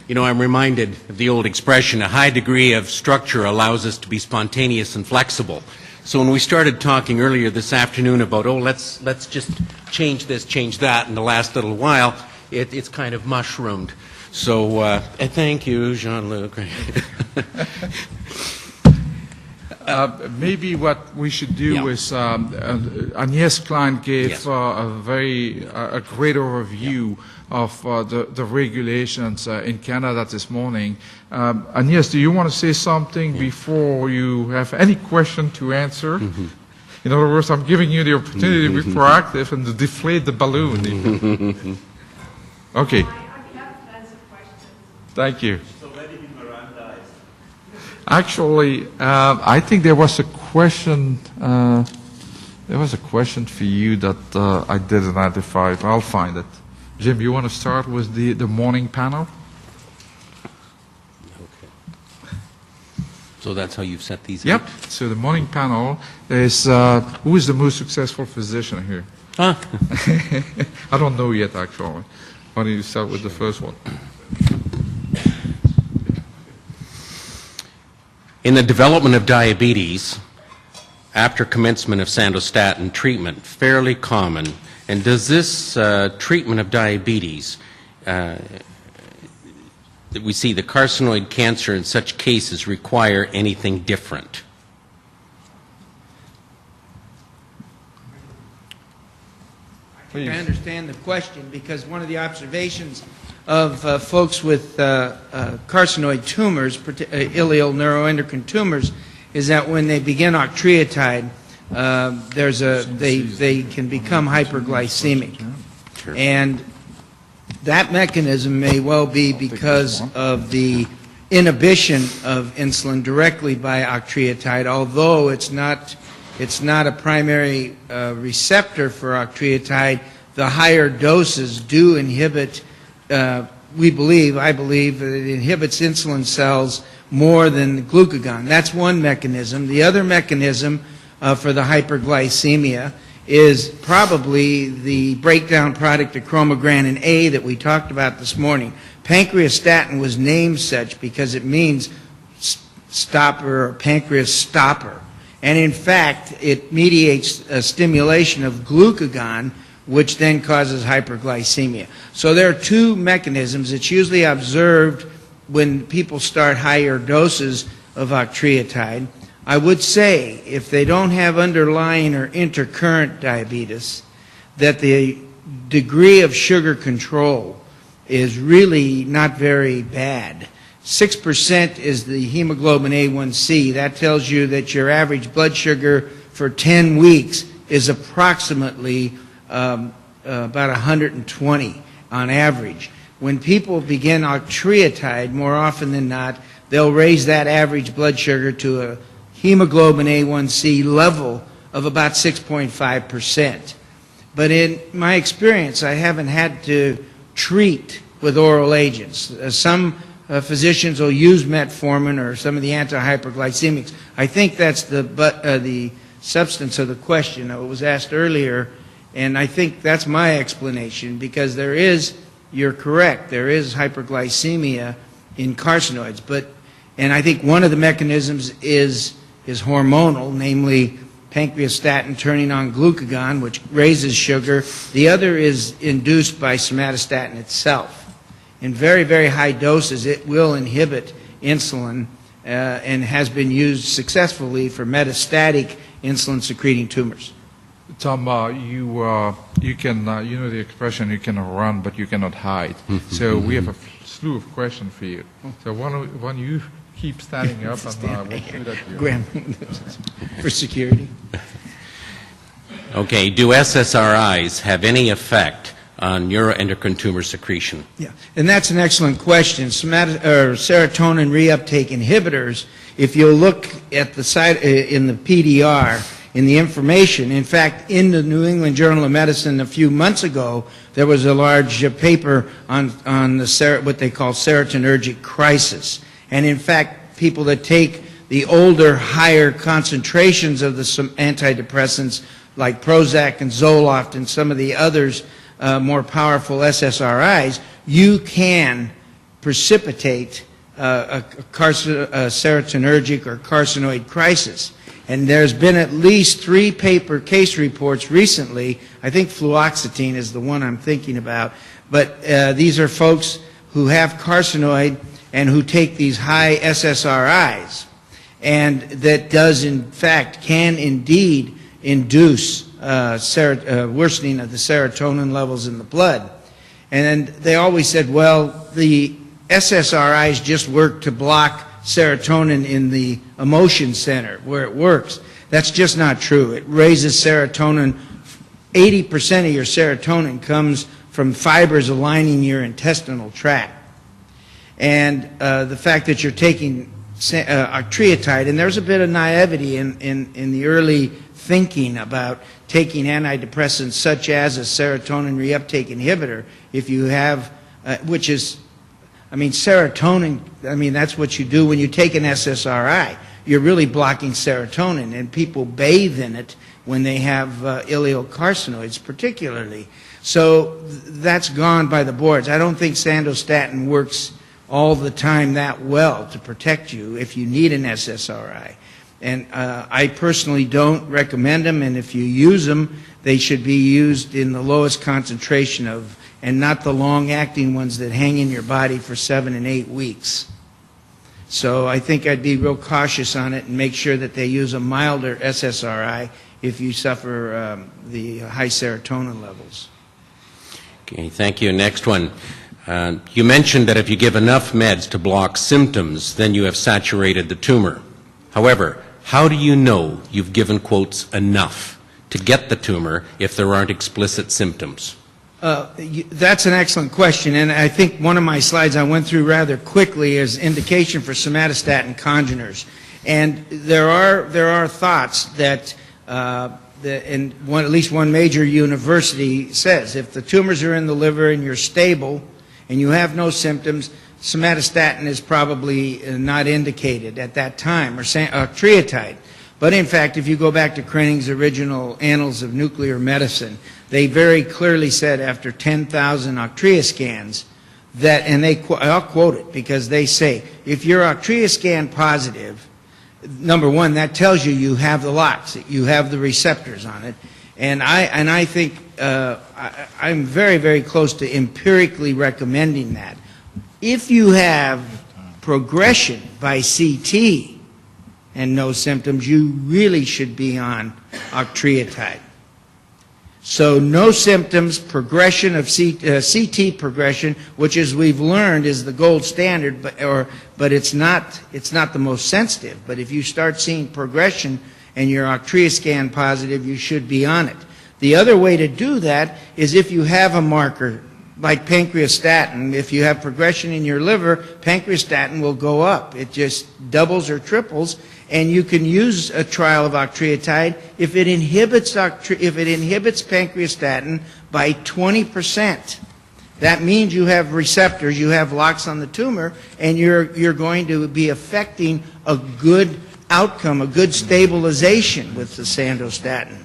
You know, I'm reminded of the old expression, a high degree of structure allows us to be spontaneous and flexible. So when we started talking earlier this afternoon about, oh, let's just change this, change that in the last little while, it's kind of mushroomed. So thank you, Jean-Luc. Maybe what we should do is, Agnès Klein gave a great overview of the regulations in Canada this morning. Agnès, do you want to say something before you have any question to answer? In other words, I'm giving you the opportunity to be proactive and to deflate the balloon. Okay. Thank you. Actually, I think there was a question. There was a question for you that I didn't identify. I'll find it. Jim, you want to start with the morning panel? Okay. So that's how you've set these Yep. up? So the morning panel is who is the most successful physician here? Huh? I don't know yet, actually. Why don't you start with the first one? In the development of diabetes, after commencement of sandostatin treatment, fairly common. And does this treatment of diabetes, that we see the carcinoid cancer in such cases, require anything different? I understand the question, because one of the observations of folks with carcinoid tumors, ileal neuroendocrine tumors, is that when they begin octreotide, they can become hyperglycemic. Sure. And that mechanism may well be because of the inhibition of insulin directly by octreotide, although it's not a primary receptor for octreotide. The higher doses do inhibit, I believe that it inhibits insulin cells more than the glucagon. That's one mechanism. The other mechanism for the hyperglycemia is probably the breakdown product of chromogranin A that we talked about this morning. Pancreastatin was named such because it means stopper or pancreas stopper. And in fact, it mediates a stimulation of glucagon, which then causes hyperglycemia. So there are two mechanisms. It's usually observed when people start higher doses of octreotide. I would say, if they don't have underlying or intercurrent diabetes, that the degree of sugar control is really not very bad. 6% is the hemoglobin A1C. That tells you that your average blood sugar for 10 weeks is approximately about 120 on average. When people begin octreotide, more often than not, they'll raise that average blood sugar to a hemoglobin A1C level of about 6.5%. But in my experience, I haven't had to treat with oral agents. Some physicians will use metformin or some of the antihyperglycemics. I think that's the substance of the question. It was asked earlier, and I think that's my explanation, because there is, you're correct, there is hyperglycemia in carcinoids. And I think one of the mechanisms is hormonal, namely pancreastatin turning on glucagon, which raises sugar. The other is induced by somatostatin itself. In very, very high doses, it will inhibit insulin and has been used successfully for metastatic insulin-secreting tumors. Tom, you can, you know the expression, you can run, but you cannot hide. So we have a slew of questions for you. So why don't you keep standing up, and we'll do that here. Graham, for security. Okay. Do SSRIs have any effect on neuroendocrine tumor secretion? Yeah, and that's an excellent question. Serotonin reuptake inhibitors, if you look at the site in the PDR, in the information, in fact, in the New England Journal of Medicine a few months ago, there was a large paper on what they call serotonergic crisis. And in fact, people that take the older, higher concentrations of the antidepressants like Prozac and Zoloft and some of the others, more powerful SSRIs, you can precipitate a serotonergic or carcinoid crisis. And there's been at least 3 paper case reports recently. I think fluoxetine is the one I'm thinking about. But these are folks who have carcinoid and who take these high SSRIs. And that does, in fact, can indeed induce worsening of the serotonin levels in the blood. And they always said, well, the SSRIs just work to block serotonin in the emotion center where it works. That's just not true. It raises serotonin. 80% of your serotonin comes from fibers aligning your intestinal tract. And the fact that you're taking octreotide, and there's a bit of naivety in the early thinking about taking antidepressants such as a serotonin reuptake inhibitor, if you have, which is, I mean, serotonin, I mean, that's what you do when you take an SSRI. You're really blocking serotonin, and people bathe in it when they have ileal carcinoids particularly. So that's gone by the boards. I don't think sandostatin works all the time that well to protect you if you need an SSRI. And I personally don't recommend them, and if you use them, they should be used in the lowest concentration of, and not the long-acting ones that hang in your body for 7 and 8 weeks. So I think I'd be real cautious on it and make sure that they use a milder SSRI if you suffer the high serotonin levels. Okay, thank you. Next one. You mentioned that if you give enough meds to block symptoms, then you have saturated the tumor. However, how do you know you've given, quotes, enough to get the tumor if there aren't explicit symptoms? That's an excellent question, and I think one of my slides I went through rather quickly is indication for somatostatin congeners. And there are thoughts that, at least one major university says, if the tumors are in the liver and you're stable and you have no symptoms, somatostatin is probably not indicated at that time, or octreotide. But in fact, if you go back to Krening's original Annals of Nuclear Medicine, they very clearly said after 10,000 octrea scans that, and I'll quote it because they say, if you're octrea scan positive, number one, that tells you you have the locks, you have the receptors on it. And I think I'm very, very close to empirically recommending that. If you have progression by CT and no symptoms, you really should be on octreotide. So no symptoms, progression of CT progression, which as we've learned is the gold standard, but it's not the most sensitive. But if you start seeing progression and you're octrea scan positive, you should be on it. The other way to do that is if you have a marker like pancreastatin. If you have progression in your liver, pancreastatin will go up. It just doubles or triples, and you can use a trial of octreotide if it inhibits pancreastatin by 20%. That means you have receptors, you have locks on the tumor, and you're going to be affecting a good outcome, a good stabilization with the sandostatin.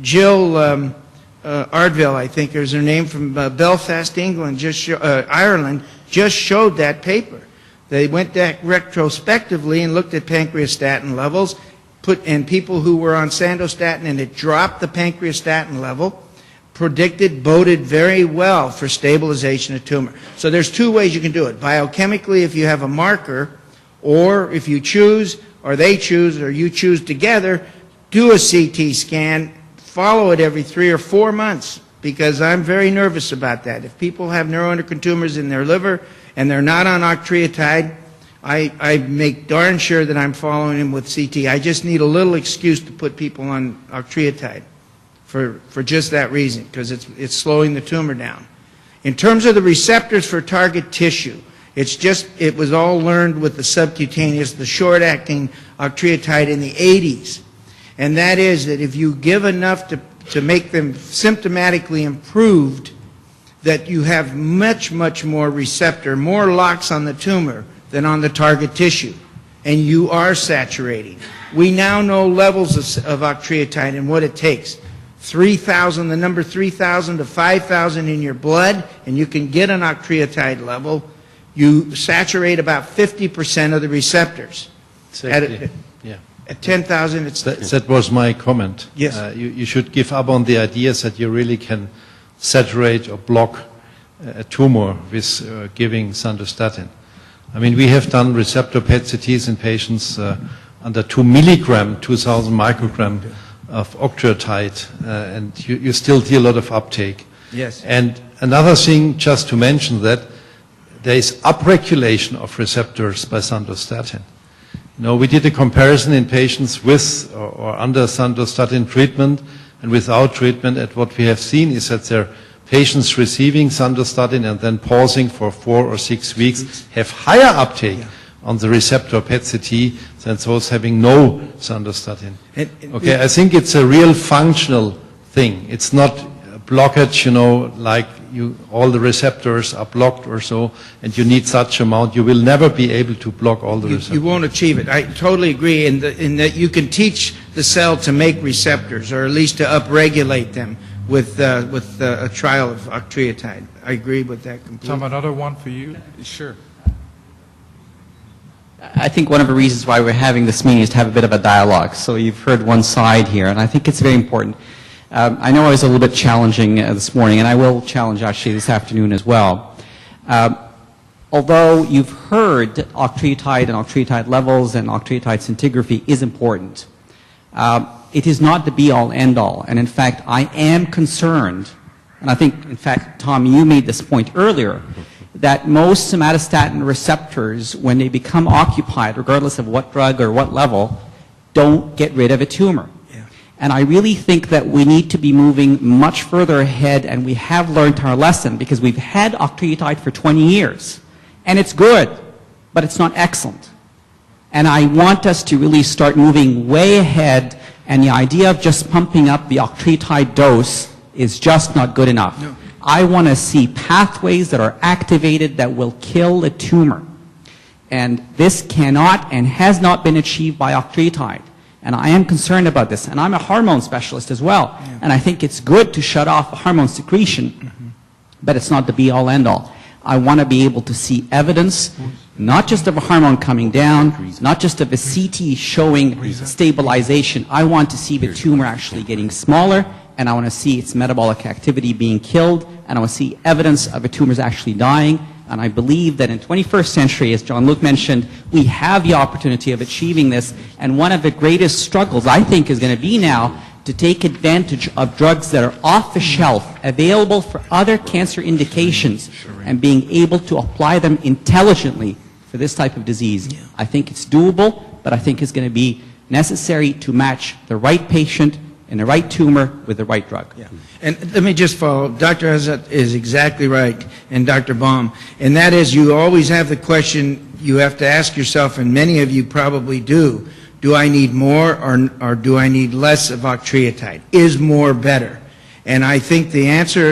Jill Ardville, I think is her name, from Belfast, England, Ireland, just showed that paper. They went back retrospectively and looked at pancreastatin levels, and people who were on sandostatin, and it dropped the pancreastatin level, boded very well for stabilization of tumor. So there's two ways you can do it. Biochemically, if you have a marker, or if you choose, or they choose, or you choose together, do a CT scan, follow it every 3 or 4 months, because I'm very nervous about that. If people have neuroendocrine tumors in their liver and they're not on octreotide, I make darn sure that I'm following them with CT. I just need a little excuse to put people on octreotide for just that reason, because it's slowing the tumor down. In terms of the receptors for target tissue, it was all learned with the subcutaneous, the short-acting octreotide in the 80s. And that is that if you give enough to make them symptomatically improved, that you have much, much more more locks on the tumor than on the target tissue. And you are saturating. We now know levels of octreotide and what it takes. 3,000, the number 3,000 to 5,000 in your blood, and you can get an octreotide level, you saturate about 50% of the receptors. Exactly. At 10,000, it's... That was my comment. Yes. You should give up on the ideas that you really can saturate or block a tumor with giving sandostatin. I mean, we have done receptor PET-CTs in patients under 2 milligram, 2,000 microgram of octreotide, and you still see a lot of uptake. Yes. And another thing, just to mention that, there is upregulation of receptors by sandostatin. You know, we did a comparison in patients with or under sandostatin treatment and without treatment, and what we have seen is that there are patients receiving sandostatin and then pausing for 4 or 6 weeks have higher uptake on the receptor PET-CT than those having no sandostatin. Okay, I think it's a real functional thing. It's not a blockage, you know, like all the receptors are blocked or so, and you need such amount. You will never be able to block all the receptors. You won't achieve it. I totally agree in that you can teach the cell to make receptors, or at least to upregulate them with a trial of octreotide. I agree with that completely. Tom, another one for you? Sure. I think one of the reasons why we're having this meeting is to have a bit of a dialogue. So you've heard one side here, and I think it's very important. I know I was a little bit challenging this morning, and I will challenge actually this afternoon as well. Although you've heard that octreotide and octreotide levels and octreotide scintigraphy is important, it is not the be-all, end-all. And in fact, I am concerned, and I think, in fact, Tom, you made this point earlier, that most somatostatin receptors, when they become occupied, regardless of what drug or what level, don't get rid of a tumor. Yeah. And I really think that we need to be moving much further ahead, and we have learned our lesson, because we've had octreotide for 20 years. And it's good, but it's not excellent. And I want us to really start moving way ahead, and the idea of just pumping up the octreotide dose is just not good enough. No. I want to see pathways that are activated that will kill a tumor. And this cannot and has not been achieved by octreotide. And I am concerned about this. And I'm a hormone specialist as well. Yeah. And I think it's good to shut off hormone secretion, but it's not the be-all, end-all. I want to be able to see evidence, not just of a hormone coming down, not just of a CT showing stabilization. I want to see the tumor actually getting smaller, and I want to see its metabolic activity being killed, and I want to see evidence of a tumors actually dying. And I believe that in 21st century, as John-Luc mentioned, we have the opportunity of achieving this. And one of the greatest struggles, I think, is going to be now to take advantage of drugs that are off the shelf, available for other cancer indications, and being able to apply them intelligently for this type of disease. Yeah. I think it's doable, but I think it's going to be necessary to match the right patient and the right tumor with the right drug. Yeah. And let me just follow. Dr. Azat is exactly right, and Dr. Baum, and that is, you always have the question you have to ask yourself, and many of you probably do I need more or do I need less of octreotide? Is more better? And I think the answer,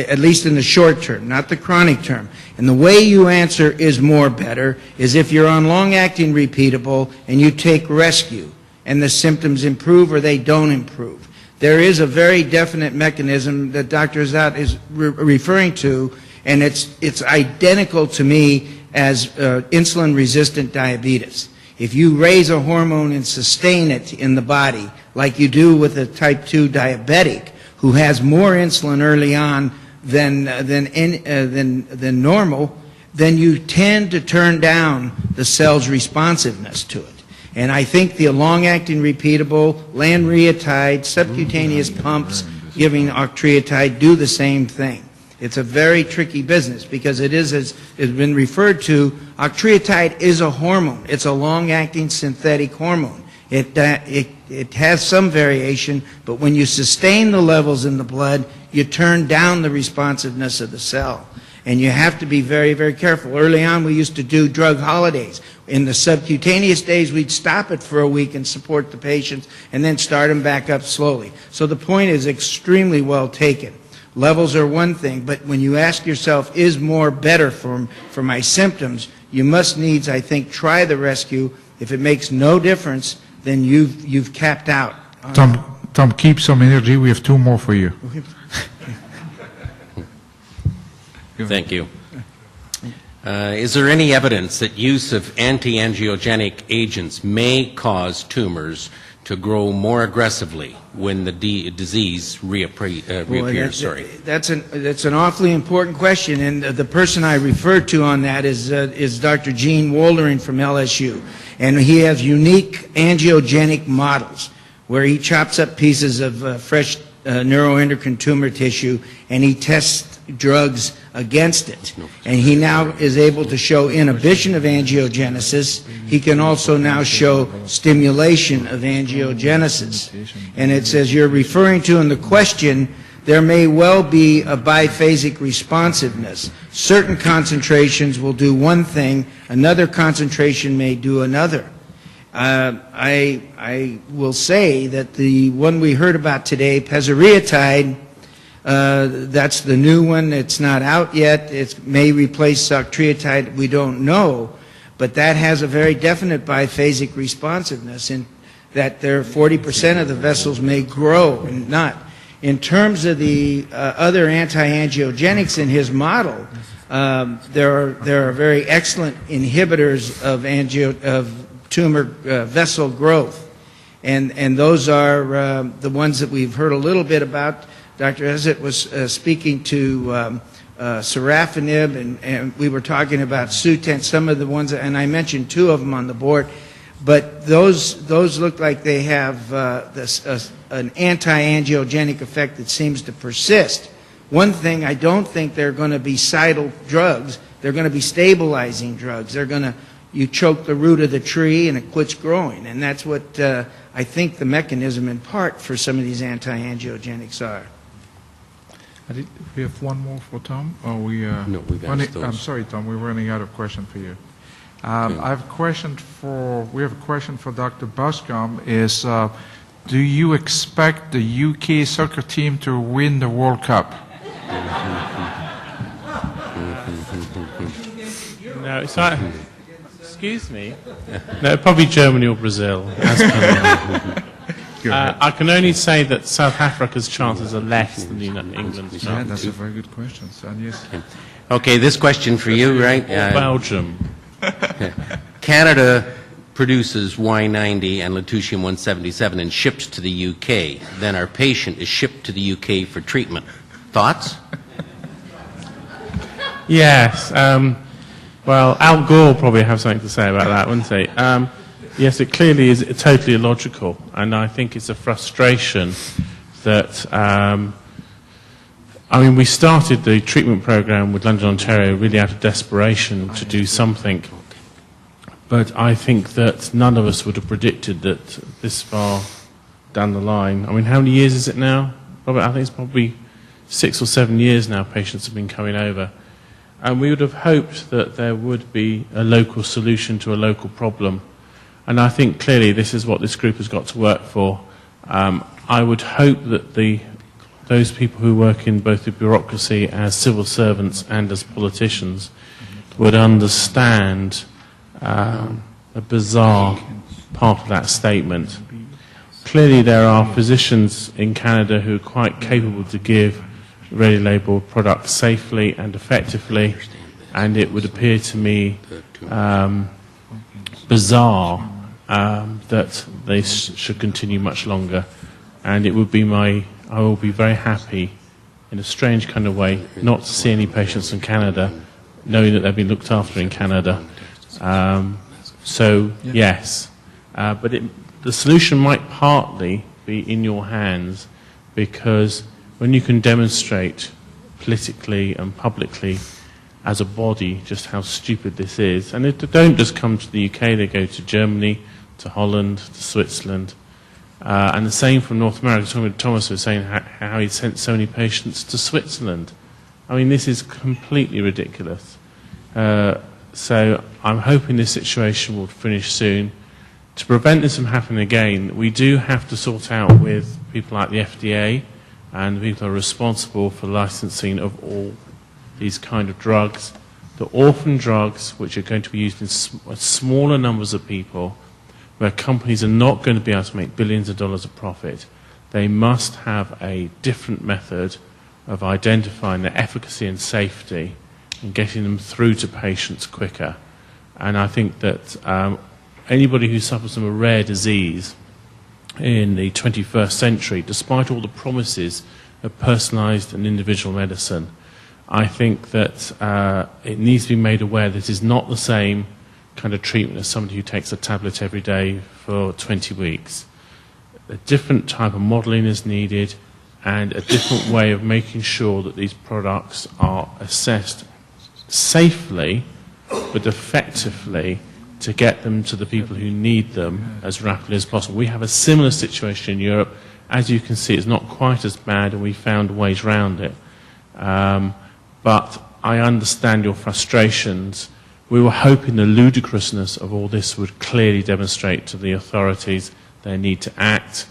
at least in the short term, not the chronic term, and the way you answer is more better is if you're on long-acting repeatable and you take rescue and the symptoms improve or they don't improve. There is a very definite mechanism that Dr. Azat is referring to, and it's identical to me as insulin-resistant diabetes. If you raise a hormone and sustain it in the body, like you do with a type 2 diabetic who has more insulin early on than normal, then you tend to turn down the cell's responsiveness to it. And I think the long-acting repeatable, lanreotide, subcutaneous pumps giving octreotide do the same thing. It's a very tricky business because it is, as has been referred to, octreotide is a hormone. It's a long-acting synthetic hormone. It has some variation, but when you sustain the levels in the blood, you turn down the responsiveness of the cell. And you have to be very, very careful. Early on, we used to do drug holidays. In the subcutaneous days, we'd stop it for a week and support the patients and then start them back up slowly. So the point is extremely well taken. Levels are one thing, but when you ask yourself, is more better for my symptoms, you must needs, I think, try the rescue. If it makes no difference, then you've capped out. Tom, Tom, keep some energy. We have 2 more for you. Thank you. Is there any evidence that use of anti-angiogenic agents may cause tumors to grow more aggressively when the disease reappears? Sorry. That's an awfully important question, and the person I referred to on that is Dr. Gene Woldering from LSU, and he has unique angiogenic models where he chops up pieces of fresh neuroendocrine tumor tissue and he tests drugs against it. And he now is able to show inhibition of angiogenesis. He can also now show stimulation of angiogenesis. And it says you're referring to in the question, there may well be a biphasic responsiveness. Certain concentrations will do one thing, another concentration may do another. I will say that the one we heard about today, pezeriatide, that's the new one. It's not out yet. It may replace octreotide. We don't know. But that has a very definite biphasic responsiveness in that there 40% of the vessels may grow and not. In terms of the other anti-angiogenics in his model, there are very excellent inhibitors of tumor vessel growth. And those are the ones that we've heard a little bit about. Dr. Ezet was speaking to sorafenib, and we were talking about Sutent, some of the ones, and I mentioned 2 of them on the board. But those look like they have an anti-angiogenic effect that seems to persist. One thing, I don't think they're going to be cidal drugs. They're going to be stabilizing drugs. They're going to, you choke the root of the tree and it quits growing. And that's what I think the mechanism in part for some of these anti-angiogenics are. We have 1 more for Tom? Or no, we've asked those. I'm sorry, Tom, we're running out of questions for you. I have a question we have a question for Dr. Buscombe. Is do you expect the UK soccer team to win the World Cup? No, it's not. Excuse me. No, probably Germany or Brazil. I can only say that South Africa's chances are less than England's chances. Yeah, that's a very good question. Yes. Okay, this question for you, right? Belgium. Canada produces Y90 and lutetium-177 and ships to the UK. Then our patient is shipped to the UK for treatment. Thoughts? Yes. Well, Al Gore probably have something to say about that, wouldn't he? Yes, it clearly is totally illogical, and I think it's a frustration that, I mean, we started the treatment program with London, Ontario really out of desperation to do something, but I think that none of us would have predicted that this far down the line. I mean, how many years is it now? Robert, I think it's probably 6 or 7 years now patients have been coming over. And we would have hoped that there would be a local solution to a local problem. And I think clearly this is what this group has got to work for. I would hope that those people who work in both the bureaucracy as civil servants and as politicians would understand the bizarre part of that statement. Clearly there are physicians in Canada who are quite capable to give ready-labeled products safely and effectively, and it would appear to me bizarre that they should continue much longer. And it would be I will be very happy, in a strange kind of way, not to see any patients in Canada, knowing that they've been looked after in Canada. Yes. But the solution might partly be in your hands, because when you can demonstrate politically and publicly as a body just how stupid this is, and they don't just come to the UK, they go to Germany, to Holland, to Switzerland, and the same from North America. Thomas was saying how he sent so many patients to Switzerland. I mean, this is completely ridiculous. So I'm hoping this situation will finish soon. To prevent this from happening again, we do have to sort out with people like the FDA and the people who are responsible for licensing of all these kind of drugs, the orphan drugs which are going to be used in smaller numbers of people, where companies are not going to be able to make billions of dollars of profit. They must have a different method of identifying the efficacy and safety and getting them through to patients quicker. And I think that anybody who suffers from a rare disease in the 21st century, despite all the promises of personalised and individual medicine, I think that it needs to be made aware that it is not the same kind of treatment as somebody who takes a tablet every day for 20 weeks. A different type of modelling is needed and a different way of making sure that these products are assessed safely but effectively to get them to the people who need them as rapidly as possible. We have a similar situation in Europe. As you can see, it's not quite as bad, and we found ways around it. But I understand your frustrations. We were hoping the ludicrousness of all this would clearly demonstrate to the authorities their need to act.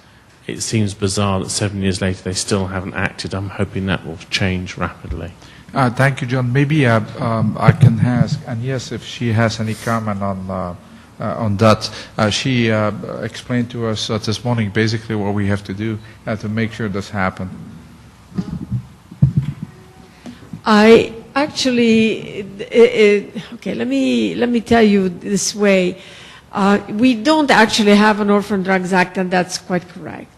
It seems bizarre that 7 years later they still haven't acted. I'm hoping that will change rapidly. Thank you, John. Maybe I can ask Agnes if she has any comment on that. She explained to us this morning basically what we have to do to make sure this happens. I actually, okay, let me tell you this way. We don't actually have an Orphan Drugs Act, and that's quite correct.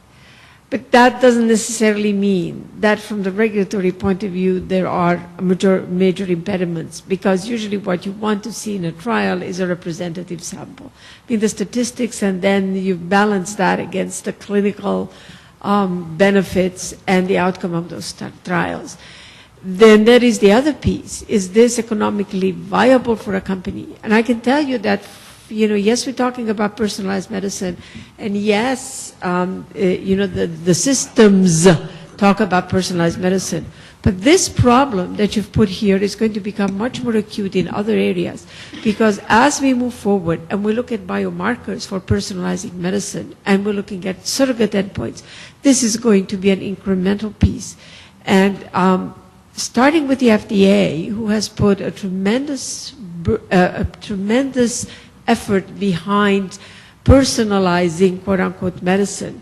But that doesn't necessarily mean that from the regulatory point of view there are major impediments, because usually what you want to see in a trial is a representative sample. I mean, the statistics, and then you balance that against the clinical benefits and the outcome of those trials. Then there is the other piece. Is this economically viable for a company? And I can tell you that, yes, we're talking about personalized medicine, and yes, the systems talk about personalized medicine. But this problem that you've put here is going to become much more acute in other areas, because as we move forward and we look at biomarkers for personalizing medicine and we're looking at surrogate endpoints, this is going to be an incremental piece. And starting with the FDA, who has put a tremendous effort behind personalizing, quote-unquote, medicine,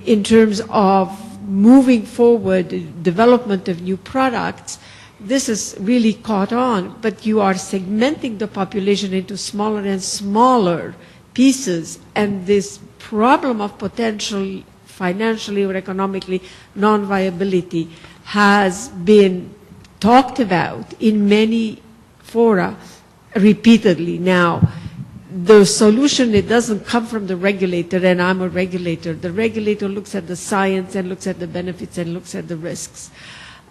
in terms of moving forward development of new products, this has really caught on, but you are segmenting the population into smaller and smaller pieces, and this problem of potential financially or economically non-viability has been talked about in many fora repeatedly. Now, the solution, it doesn't come from the regulator, and I'm a regulator. The regulator looks at the science and looks at the benefits and looks at the risks,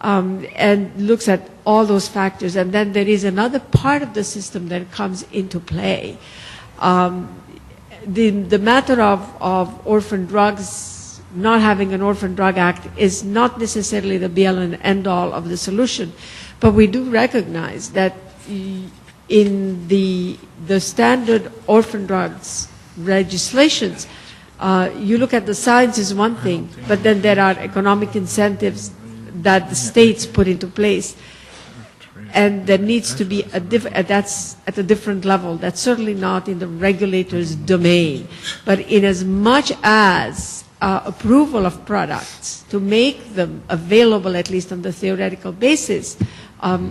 and looks at all those factors. And then there is another part of the system that comes into play. The matter of orphan drugs, not having an Orphan Drug Act, is not necessarily the be-all and end-all of the solution. But we do recognize that in the standard orphan drugs legislations, you look at the science is one thing, but then there are economic incentives that the states put into place. And there needs to be that's at a different level. That's certainly not in the regulator's domain. But in as much as approval of products to make them available, at least on the theoretical basis,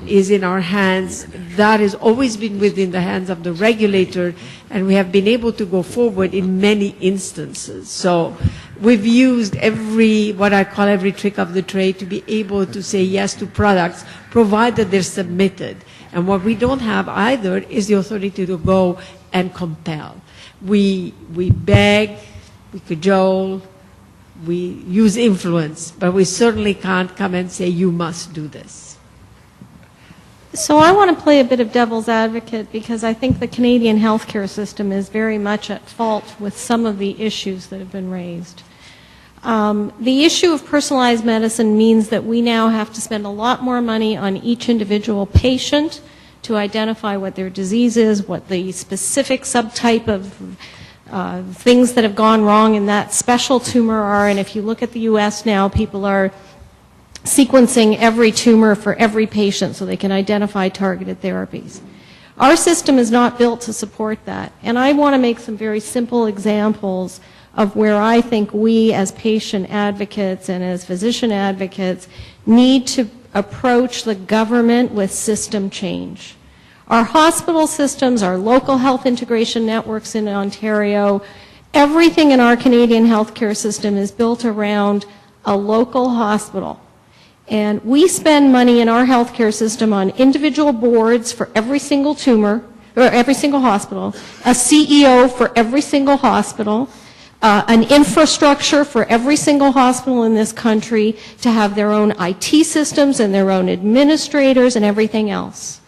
is in our hands. That has always been within the hands of the regulator, and we have been able to go forward in many instances. So we've used what I call every trick of the trade to be able to say yes to products, provided they're submitted. And what we don't have either is the authority to go and compel. We beg, we cajole, we use influence, but we certainly can't come and say, you must do this. So I want to play a bit of devil's advocate, because I think the Canadian healthcare system is very much at fault with some of the issues that have been raised. The issue of personalized medicine means that we now have to spend a lot more money on each individual patient to identify what their disease is, what the specific subtype of things that have gone wrong in that special tumor are. And if you look at the U.S. now, people are sequencing every tumor for every patient so they can identify targeted therapies. Our system is not built to support that. And I want to make some very simple examples of where I think we as patient advocates and as physician advocates need to approach the government with system change. Our hospital systems, our local health integration networks in Ontario, everything in our Canadian healthcare system is built around a local hospital. And we spend money in our healthcare system on individual boards for every single tumor, or every single hospital, a CEO for every single hospital, an infrastructure for every single hospital in this country to have their own IT systems and their own administrators and everything else.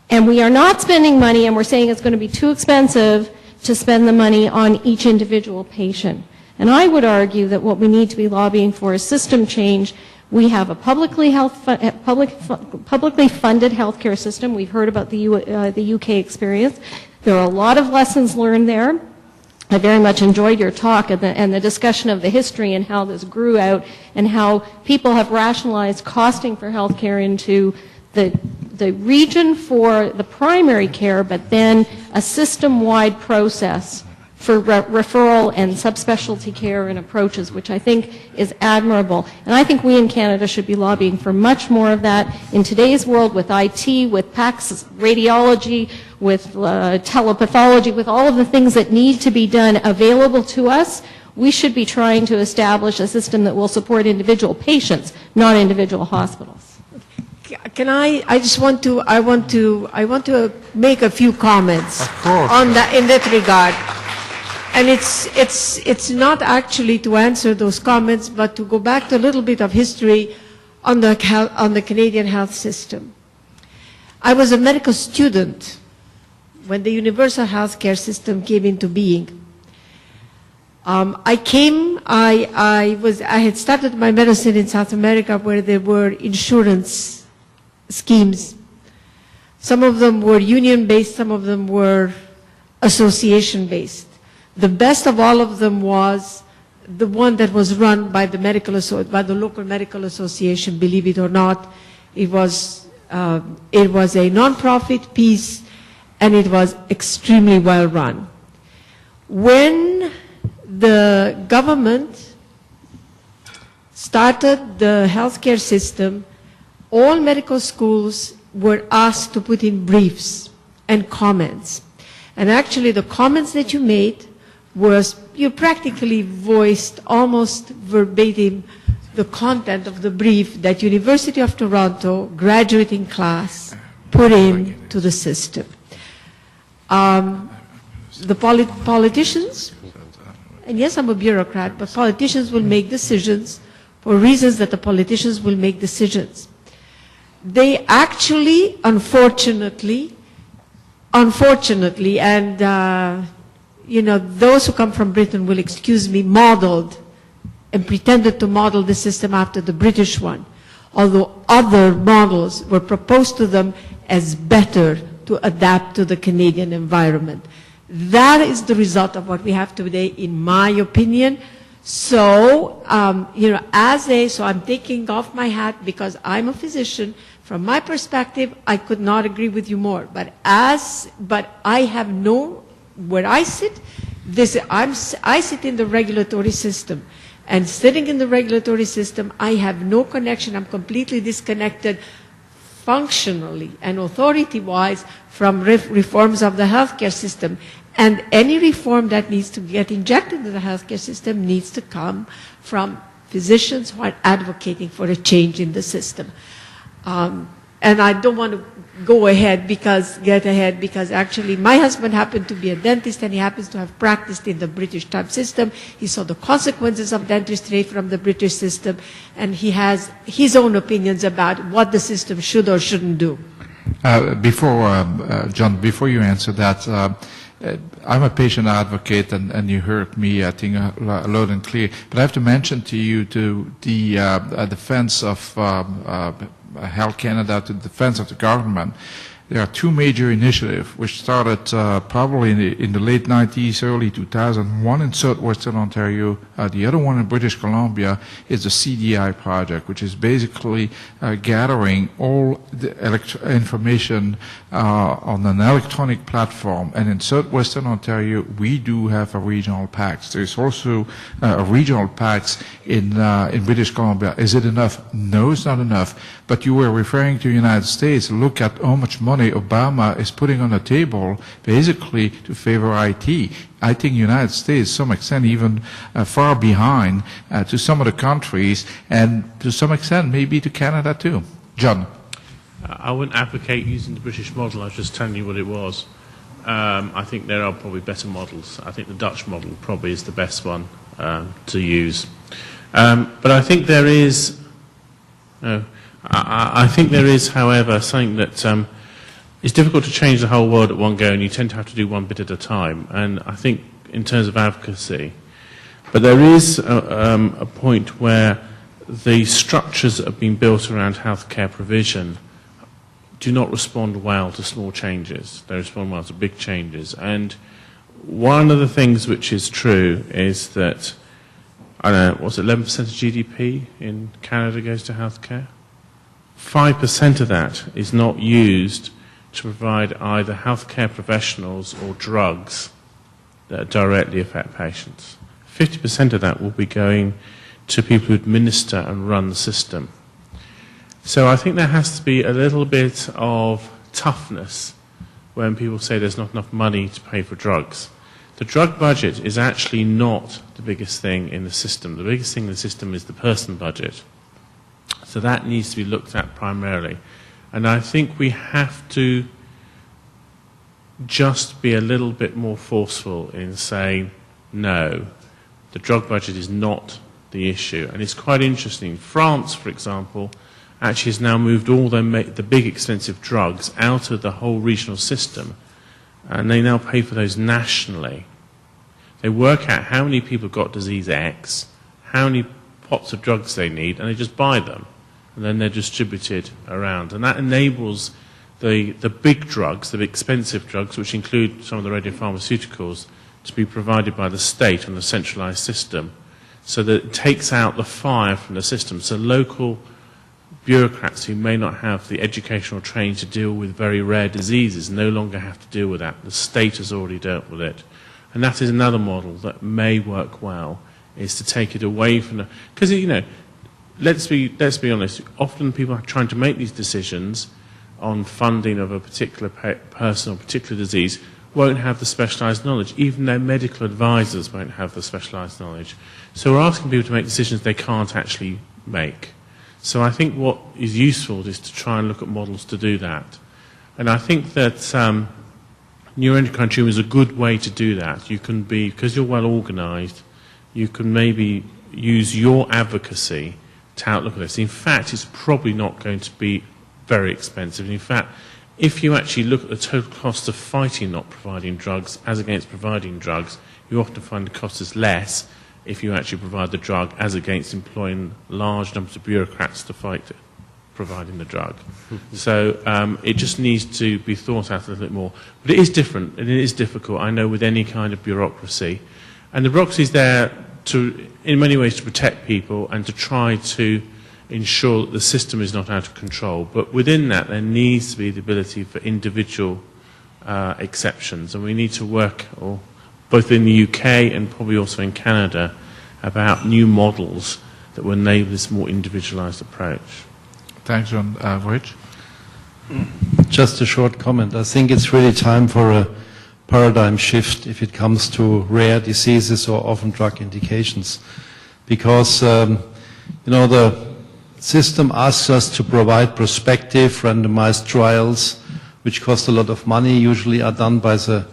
And we are not spending money, and we're saying it's going to be too expensive to spend the money on each individual patient. And I would argue that what we need to be lobbying for is system change. We have a publicly funded healthcare system. We've heard about the UK experience. There are a lot of lessons learned there. I very much enjoyed your talk and the discussion of the history and how this grew out and how people have rationalized costing for healthcare into the region for the primary care, but then a system-wide process for referral and subspecialty care and approaches, which I think is admirable. And I think we in Canada should be lobbying for much more of that. In today's world with IT, with PACS radiology, with telepathology, with all of the things that need to be done available to us, we should be trying to establish a system that will support individual patients, not individual hospitals. Can I just want to make a few comments on that, in that regard. And it's not actually to answer those comments, but to go back to a little bit of history on the Canadian health system. I was a medical student when the universal healthcare system came into being. I had started my medicine in South America where there were insurance schemes. Some of them were union-based, some of them were association-based. The best of all of them was the one that was run by the local medical association. Believe it or not, it was a non-profit piece, and it was extremely well run. When the government started the healthcare system, all medical schools were asked to put in briefs and comments. And actually, the comments that you made was you practically voiced almost verbatim the content of the brief that University of Toronto graduating class put into the system. The politicians, and yes, I'm a bureaucrat, but politicians will make decisions for reasons that the politicians will make decisions. They actually, unfortunately, and you know, those who come from Britain will excuse me, modeled and pretended to model the system after the British one, although other models were proposed to them as better to adapt to the Canadian environment. That is the result of what we have today, in my opinion. So, you know, so I'm taking off my hat because I'm a physician. From my perspective, I could not agree with you more. But I have no, where I sit, I sit in the regulatory system. And sitting in the regulatory system, I have no connection. I'm completely disconnected functionally and authority-wise from reforms of the healthcare system. And any reform that needs to get injected into the healthcare system needs to come from physicians who are advocating for a change in the system. And I don't want to get ahead because actually my husband happened to be a dentist and he happens to have practiced in the British type system. He saw the consequences of dentistry from the British system, and he has his own opinions about what the system should or shouldn't do. John, before you answer that, I'm a patient advocate, and you heard me, I think, loud and clear. But I have to mention to you the defense of Health Canada, to the defense of the government. there are two major initiatives which started probably in the late 90s, early 2000. One in southwestern Ontario, the other one in British Columbia is the CDI project, which is basically gathering all the information on an electronic platform. And in southwestern Ontario, we do have a regional PACS. There's also a regional PACS in British Columbia. Is it enough? No, it's not enough. But you were referring to the United States. Look at how much money Obama is putting on the table basically to favor IT. I think the United States, to some extent, even far behind to some of the countries, and to some extent maybe to Canada too. John. I wouldn't advocate using the British model. I was just telling you what it was. I think there are probably better models. I think the Dutch model probably is the best one to use. But I think there is, however, something that it's difficult to change the whole world at one go, and you tend to have to do one bit at a time. And I think in terms of advocacy, but there is a point where the structures that have been built around healthcare provision do not respond well to small changes. They respond well to big changes. And one of the things which is true is that, I don't know, what's it, 11% of GDP in Canada goes to healthcare? 5% of that is not used to provide either healthcare professionals or drugs that directly affect patients. 50% of that will be going to people who administer and run the system. So I think there has to be a little bit of toughness when people say there's not enough money to pay for drugs. The drug budget is actually not the biggest thing in the system. The biggest thing in the system is the person budget. So that needs to be looked at primarily. And I think we have to just be a little bit more forceful in saying, no, the drug budget is not the issue. And it's quite interesting. France, for example, actually has now moved all the big expensive drugs out of the whole regional system, and they now pay for those nationally. They work out how many people have got disease X, how many pots of drugs they need, and they just buy them, and then they're distributed around. And that enables the big drugs, the expensive drugs, which include some of the radiopharmaceuticals, to be provided by the state on a centralized system, so that it takes out the fire from the system. So local bureaucrats who may not have the educational training to deal with very rare diseases no longer have to deal with that. The state has already dealt with it. And that is another model that may work well, is to take it away from the... Because, you know, let's be honest, often people are trying to make these decisions on funding of a particular person or particular disease won't have the specialised knowledge. Even their medical advisors won't have the specialised knowledge. So we're asking people to make decisions they can't actually make. So I think what is useful is to try and look at models to do that. And I think that neuroendocrine tumour is a good way to do that. You can be, because you're well organised, you can maybe use your advocacy to outlook at this. In fact, it's probably not going to be very expensive. In fact, if you actually look at the total cost of fighting not providing drugs as against providing drugs, you often find the cost is less if you actually provide the drug as against employing large numbers of bureaucrats to fight providing the drug. So it just needs to be thought out a little bit more. But it is different, and it is difficult, I know, with any kind of bureaucracy. And the bureaucracy is there to, in many ways, to protect people and to try to ensure that the system is not out of control. But within that, there needs to be the ability for individual exceptions. And we need to work, both in the UK and probably also in Canada, about new models that will enable this more individualized approach. Thanks, John. Rich? Just a short comment. I think it's really time for a paradigm shift if it comes to rare diseases or orphan drug indications. Because, the system asks us to provide prospective randomized trials, which cost a lot of money, usually are done by the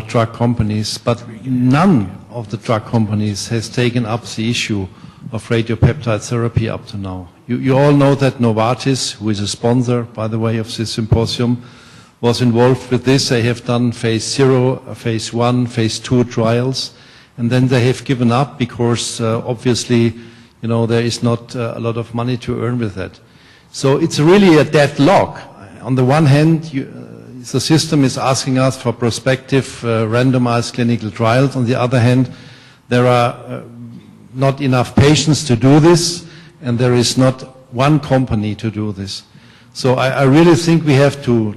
drug companies, but none of the drug companies has taken up the issue of radiopeptide therapy up to now. You all know that Novartis, who is a sponsor, by the way, of this symposium, was involved with this. They have done phase 0, phase 1, phase 2 trials, and then they have given up because obviously, there is not a lot of money to earn with that. So it's really a deadlock on the one hand, the system is asking us for prospective randomized clinical trials. On the other hand, there are not enough patients to do this, and there is not one company to do this. So I really think we have to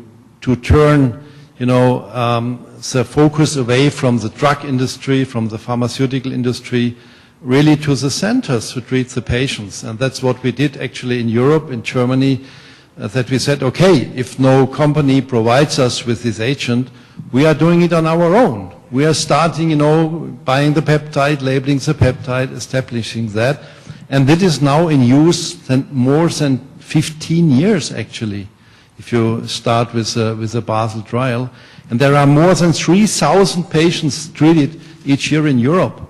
turn, the focus away from the drug industry, from the pharmaceutical industry, really to the centers who treat the patients. And that's what we did actually in Europe, in Germany, that we said, okay, if no company provides us with this agent, we are doing it on our own. We are starting, buying the peptide, labeling the peptide, establishing that. And that is now in use more than 15 years, actually, if you start with a Basel trial. And there are more than 3,000 patients treated each year in Europe.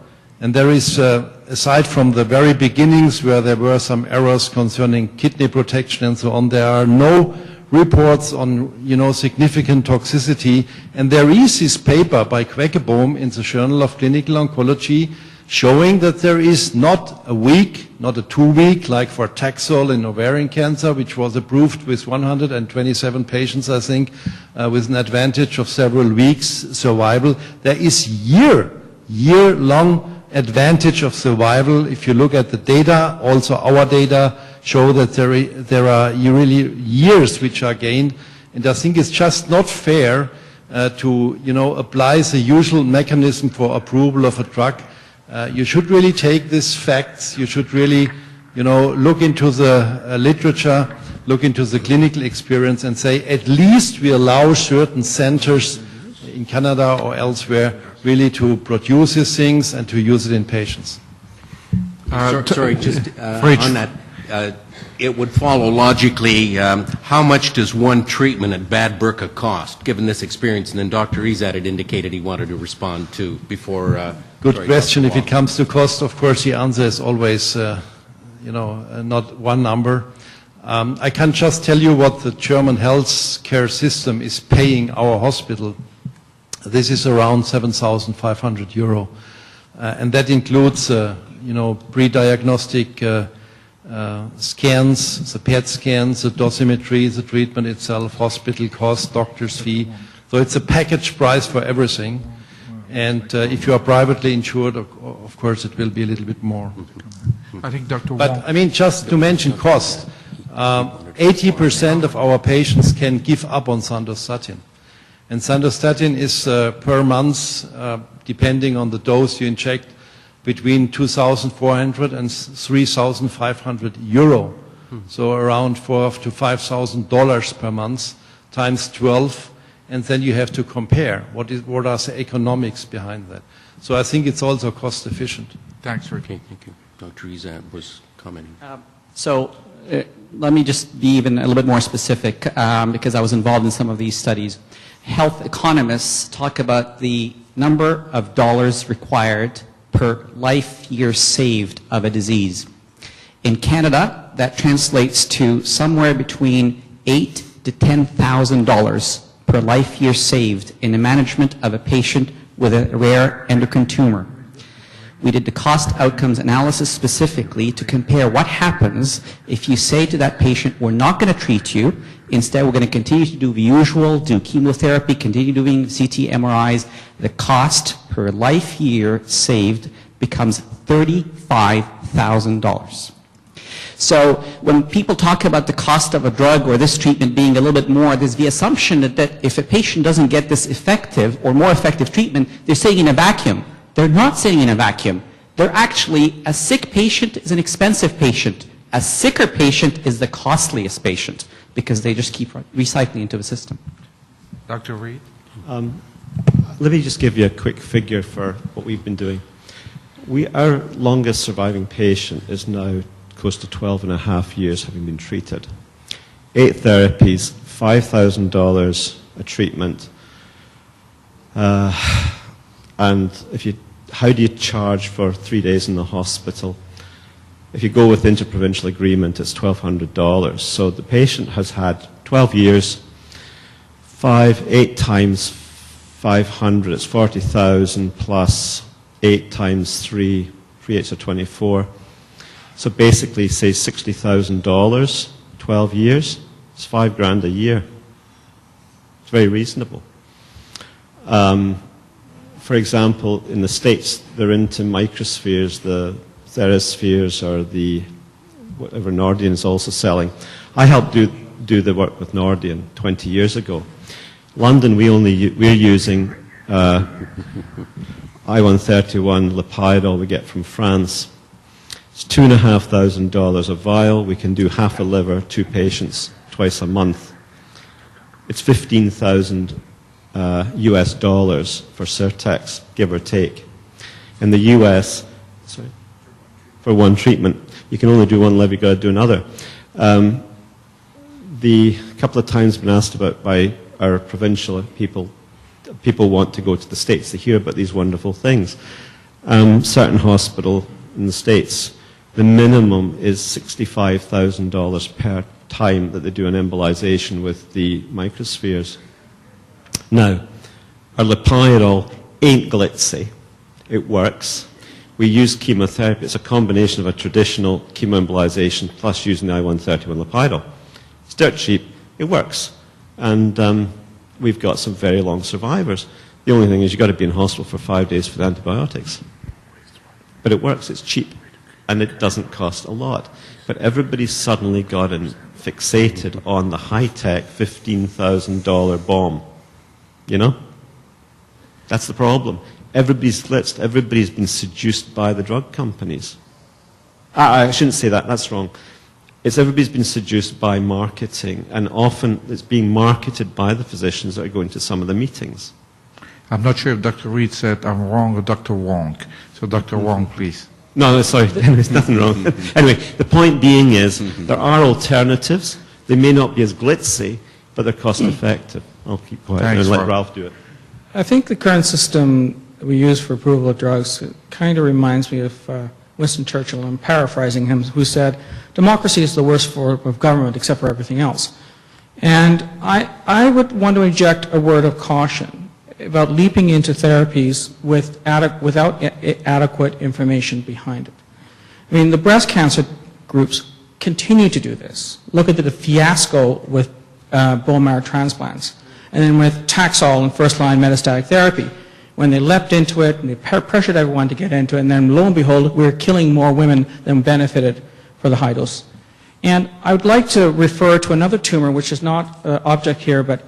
And there is, aside from the very beginnings where there were some errors concerning kidney protection and so on, there are no reports on, significant toxicity. And there is this paper by Queckebohm in the Journal of Clinical Oncology showing that there is not a week, not a 2 week, like for Taxol in ovarian cancer, which was approved with 127 patients, I think, with an advantage of several weeks survival. There is year-long advantage of survival. If you look at the data, also our data show that there are really years which are gained. And I think it's just not fair to, apply the usual mechanism for approval of a drug. You should really take these facts. You should really, look into the literature, look into the clinical experience and say, at least we allow certain centers in Canada or elsewhere really to produce these things and to use it in patients. Sorry, just on that, it would follow logically, how much does one treatment at Bad Burka cost, given this experience? And then Dr. Izad had indicated he wanted to respond to before. Good question. If it comes to cost, of course, the answer is always, not one number. I can just tell you what the German health care system is paying our hospital. This is around 7,500 euro. And that includes, pre-diagnostic scans, the PET scans, the dosimetry, the treatment itself, hospital costs, doctor's fee. So it's a package price for everything. And if you are privately insured, of course, it will be a little bit more. I think Dr. But, just to mention cost, 80% of our patients can give up on Sandostatin. And Sandostatin is per month, depending on the dose you inject, between 2,400 and 3,500 euro. So around $4,000 to $5,000 per month times 12. And then you have to compare what are the economics behind that. So I think it's also cost efficient. Thanks, Rick. Okay, thank you. Dr. Izad was commenting. Let me just be even a little bit more specific because I was involved in some of these studies. Health economists talk about the number of dollars required per life year saved of a disease. In Canada, that translates to somewhere between $8,000 to $10,000 per life year saved in the management of a patient with a rare endocrine tumor. We did the cost outcomes analysis specifically to compare what happens if you say to that patient, we're not going to treat you, instead we're going to continue to do the usual, do chemotherapy, continue doing CT MRIs. The cost per life year saved becomes $35,000. So when people talk about the cost of a drug or this treatment being a little bit more, there's the assumption that if a patient doesn't get this effective or more effective treatment, they're sitting in a vacuum. They're not sitting in a vacuum. They're actually, a sick patient is an expensive patient. A sicker patient is the costliest patient because they just keep recycling into the system. Dr. Reed? Let me just give you a quick figure for what we've been doing. Our longest surviving patient is now close to 12 and a half years having been treated. 8 therapies, $5,000 a treatment. And how do you charge for 3 days in the hospital? If you go with interprovincial agreement, it's $1,200. So the patient has had 12 years, 8 times 500, it's 40,000 plus 8 times 3, 3 8s are 24. So basically, say $60,000, 12 years, it's $5,000 a year. It's very reasonable. For example, in the States, they're into microspheres, the Theraspheres, or the whatever Nordion is also selling. I helped do the work with Nordion 20 years ago. London, we're using I-131 Lepidol we get from France. It's $2,500 a vial. We can do half a liver, 2 patients, twice a month. It's 15,000 US dollars for Sirtex, give or take. In the US, for one treatment, you can only do one liver, you've got to do another. The couple of times been asked about by our provincial people want to go to the States to hear about these wonderful things. Certain hospital in the States, the minimum is $65,000 per time that they do an embolization with the microspheres. Now, our Lepidol ain't glitzy. It works. We use chemotherapy. It's a combination of a traditional chemoembolization plus using the I-131 Lepidol. It's dirt cheap. It works. And we've got some very long survivors. The only thing is you've got to be in hospital for 5 days for the antibiotics. But it works. It's cheap. And it doesn't cost a lot. But everybody's suddenly gotten fixated on the high-tech $15,000 bomb. You know? That's the problem. Everybody's blitzed. Everybody's been seduced by the drug companies. I shouldn't say that. That's wrong. Everybody's been seduced by marketing, and often it's being marketed by the physicians that are going to some of the meetings. I'm not sure if Dr. Reed said I'm wrong or Dr. Wong. So Dr. Wong, please. No, sorry. There's nothing wrong. Anyway, the point being is there are alternatives. They may not be as glitzy, but they're cost effective. I'll keep quiet and let Ralph do it. I think the current system we use for approval of drugs kind of reminds me of Winston Churchill. I'm paraphrasing him, who said, democracy is the worst form of government except for everything else. And I would want to inject a word of caution about leaping into therapies without adequate information behind it. I mean, the breast cancer groups continue to do this. Look at the fiasco with bone marrow transplants. And then with Taxol and first-line metastatic therapy, when they leapt into it and they pressured everyone to get into it, and then lo and behold, we're killing more women than benefited for the high dose. And I would like to refer to another tumor, which is not object here, but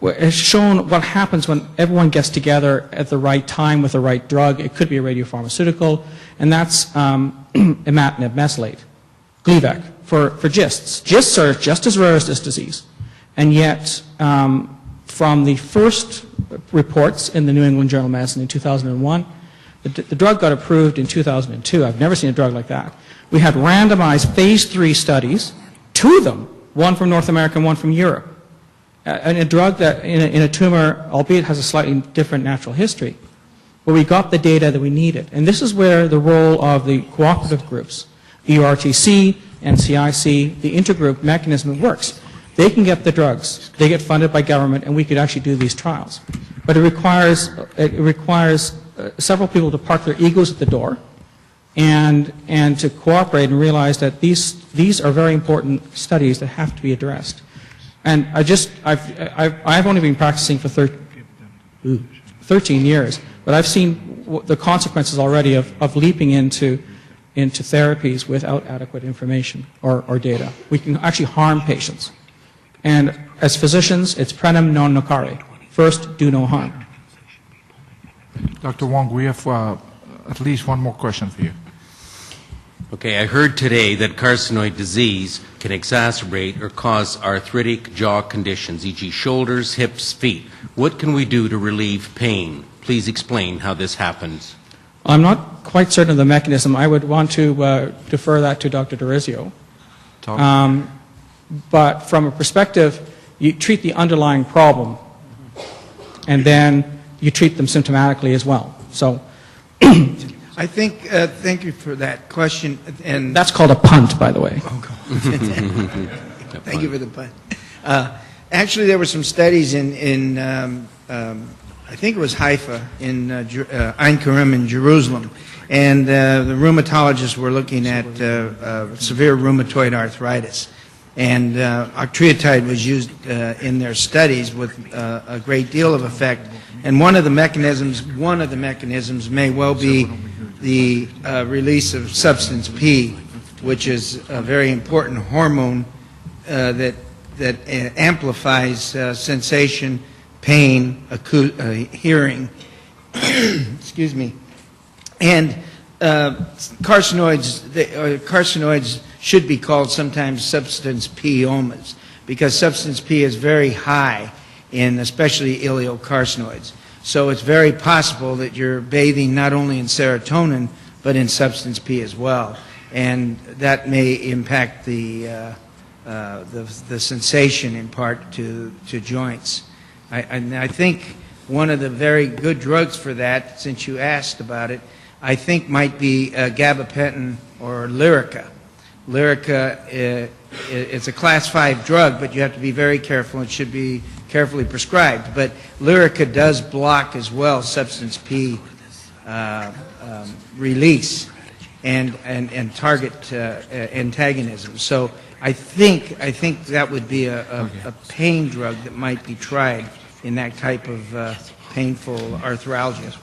has shown what happens when everyone gets together at the right time with the right drug. It could be a radiopharmaceutical, and that's imatinib mesylate, Gleevec, for GISTs. GISTs are just as rare as this disease, and yet from the first reports in the New England Journal of Medicine in 2001, the drug got approved in 2002. I've never seen a drug like that. We had randomized phase 3 studies, 2 of them, one from North America and one from Europe. And a drug that in a tumor, albeit has a slightly different natural history, but we got the data that we needed. And this is where the role of the cooperative groups, ERTC, NCIC, the intergroup mechanism works. They can get the drugs, they get funded by government, and we could actually do these trials. But it requires several people to park their egos at the door and to cooperate and realize that these are very important studies that have to be addressed. And I've only been practicing for 13 years, but I've seen the consequences already of leaping into therapies without adequate information or data. We can actually harm patients. And as physicians, it's prenum non nocere. First, do no harm. Dr. Wong, we have at least one more question for you. Okay, I heard today that carcinoid disease can exacerbate or cause arthritic jaw conditions, e.g. shoulders, hips, feet. What can we do to relieve pain? Please explain how this happens. I'm not quite certain of the mechanism. I would want to defer that to Dr. DeRizio. But from a perspective, you treat the underlying problem, and then you treat them symptomatically as well. So, I think, thank you for that question. And that's called a punt, by the way. Thank you for the punt. Actually, there were some studies in I think it was Haifa, in Ein Karim in Jerusalem, and the rheumatologists were looking at severe rheumatoid arthritis. And octreotide was used in their studies with a great deal of effect. And one of the mechanisms may well be the release of substance P, which is a very important hormone that amplifies sensation, pain, hearing, excuse me, and carcinoids should be called sometimes substance P-omas, because substance P is very high in especially ileocarcinoids. So it's very possible that you're bathing not only in serotonin but in substance P as well, and that may impact the sensation in part to joints. I think one of the very good drugs for that, since you asked about it, I think might be gabapentin or Lyrica. Lyrica it's a class 5 drug, but you have to be very careful. It should be carefully prescribed. But Lyrica does block as well substance P release and target antagonism. So I think that would be a pain drug that might be tried in that type of painful arthralgia.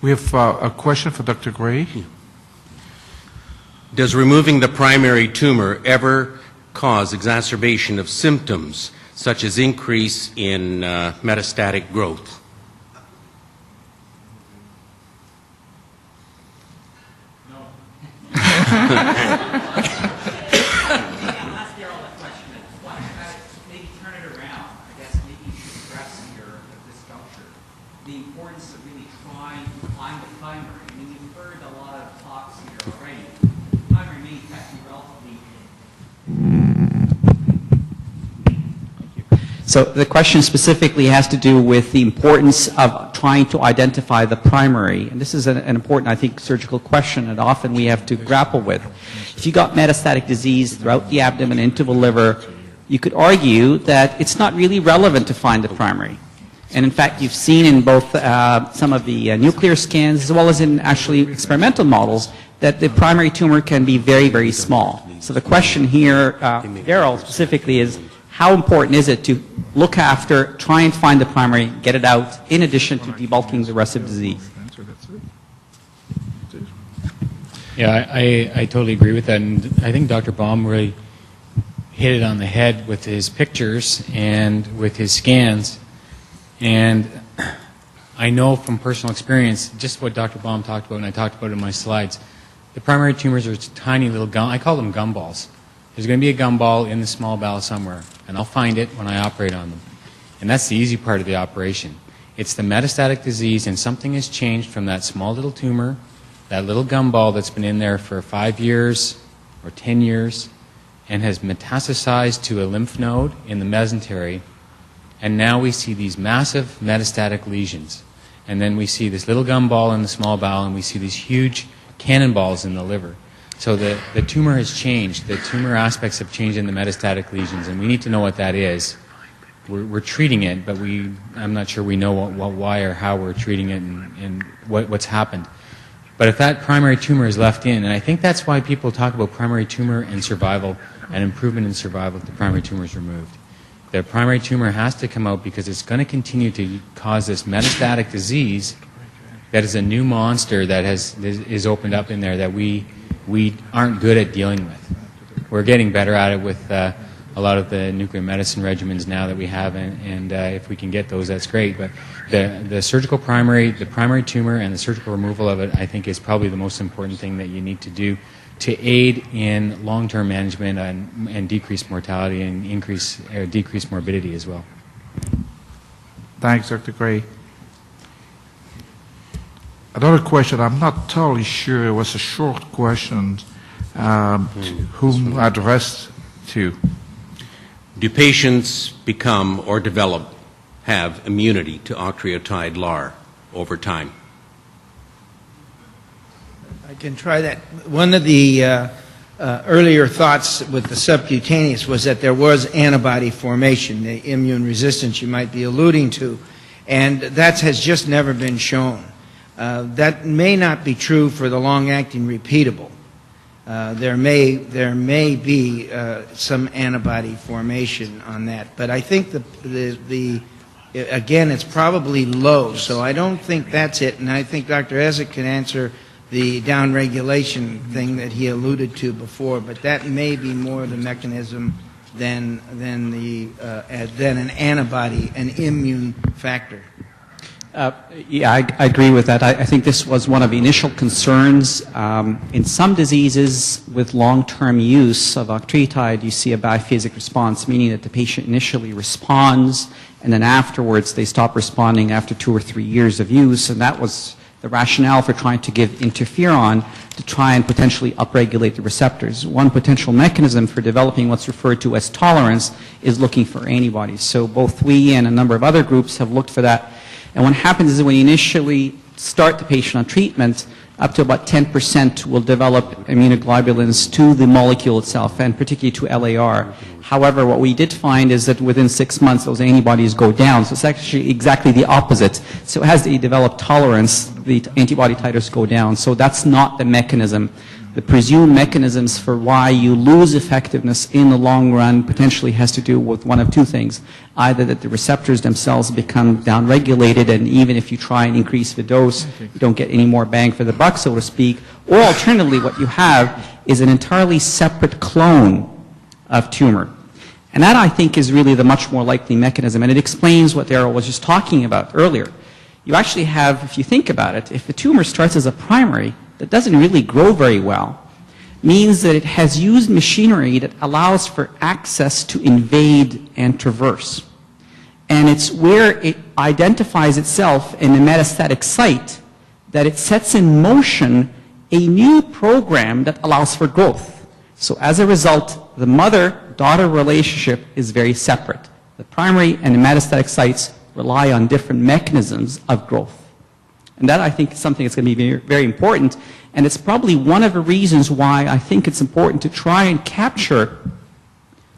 We have a question for Dr. Gray. Does removing the primary tumor ever cause exacerbation of symptoms, such as increase in metastatic growth? No. Maybe turn it around. I guess maybe you should stress here at this juncture the importance of really trying to find the primary. I mean, you've heard a lot of talks here already. The primary may in fact be relatively. So the question specifically has to do with the importance of trying to identify the primary. And this is an important, I think, surgical question that often we have to grapple with. If you got metastatic disease throughout the abdomen into the liver, you could argue that it's not really relevant to find the primary. And in fact, you've seen in both some of the nuclear scans as well as in actually experimental models that the primary tumor can be very, very small. So the question here, Daryl, specifically is, how important is it to look after, try and find the primary, get it out, in addition to debulking the rest of the disease? Yeah, I totally agree with that. And I think Dr. Baum really hit it on the head with his pictures and with his scans. And I know from personal experience, just what Dr. Baum talked about and I talked about in my slides, the primary tumors are tiny little I call them gumballs. There's going to be a gumball in the small bowel somewhere, and I'll find it when I operate on them. And that's the easy part of the operation. It's the metastatic disease, and something has changed from that small little tumor, that little gumball that's been in there for 5 years or 10 years, and has metastasized to a lymph node in the mesentery. And now we see these massive metastatic lesions. And then we see this little gumball in the small bowel, and we see these huge cannonballs in the liver. So the tumor has changed. The tumor aspects have changed in the metastatic lesions, and we need to know what that is. We're treating it, but I'm not sure we know why or how we're treating it and what's happened. But if that primary tumor is left in, and I think that's why people talk about primary tumor and survival and improvement in survival if the primary tumor is removed. The primary tumor has to come out because it's going to continue to cause this metastatic disease that is a new monster that is opened up in there that we aren't good at dealing with. We're getting better at it with a lot of the nuclear medicine regimens now that we have, and if we can get those, that's great. But the surgical primary, the primary tumor, and the surgical removal of it, I think, is probably the most important thing that you need to do to aid in long-term management and decrease mortality and decrease morbidity as well. Thanks, Dr. Gray. Another question, I'm not totally sure, it was a short question, whom addressed to? Do patients become or have immunity to octreotide LAR over time? I can try that. One of the earlier thoughts with the subcutaneous was that there was antibody formation, the immune resistance you might be alluding to, and that has just never been shown. That may not be true for the long-acting repeatable. there may be some antibody formation on that. But I think again, it's probably low, so I don't think that's it. And I think Dr. Ezek can answer the downregulation thing that he alluded to before, but that may be more the mechanism than an antibody, an immune factor. Yeah, I agree with that. I think this was one of the initial concerns. In some diseases with long-term use of octreotide, you see a biphasic response, meaning that the patient initially responds, and then afterwards they stop responding after 2 or 3 years of use, and that was the rationale for trying to give interferon to try and potentially upregulate the receptors. One potential mechanism for developing what's referred to as tolerance is looking for antibodies. So both we and a number of other groups have looked for that. And what happens is when you initially start the patient on treatment, up to about 10% will develop immunoglobulins to the molecule itself, and particularly to LAR. However, what we did find is that within 6 months, those antibodies go down. So it's actually exactly the opposite. So as they develop tolerance, the antibody titers go down. So that's not the mechanism. The presumed mechanisms for why you lose effectiveness in the long run potentially has to do with one of two things. Either that the receptors themselves become downregulated, and even if you try and increase the dose, you don't get any more bang for the buck, so to speak. Or alternatively, what you have is an entirely separate clone of tumor. And that, I think, is really the much more likely mechanism, and it explains what Darryl was just talking about earlier. You actually have, if you think about it, if the tumor starts as a primary that doesn't really grow very well, means that it has used machinery that allows for access to invade and traverse. And it's where it identifies itself in the metastatic site that it sets in motion a new program that allows for growth. So as a result, the mother-daughter relationship is very separate. The primary and the metastatic sites rely on different mechanisms of growth. And that, I think, is something that's going to be very, very important. And it's probably one of the reasons why I think it's important to try and capture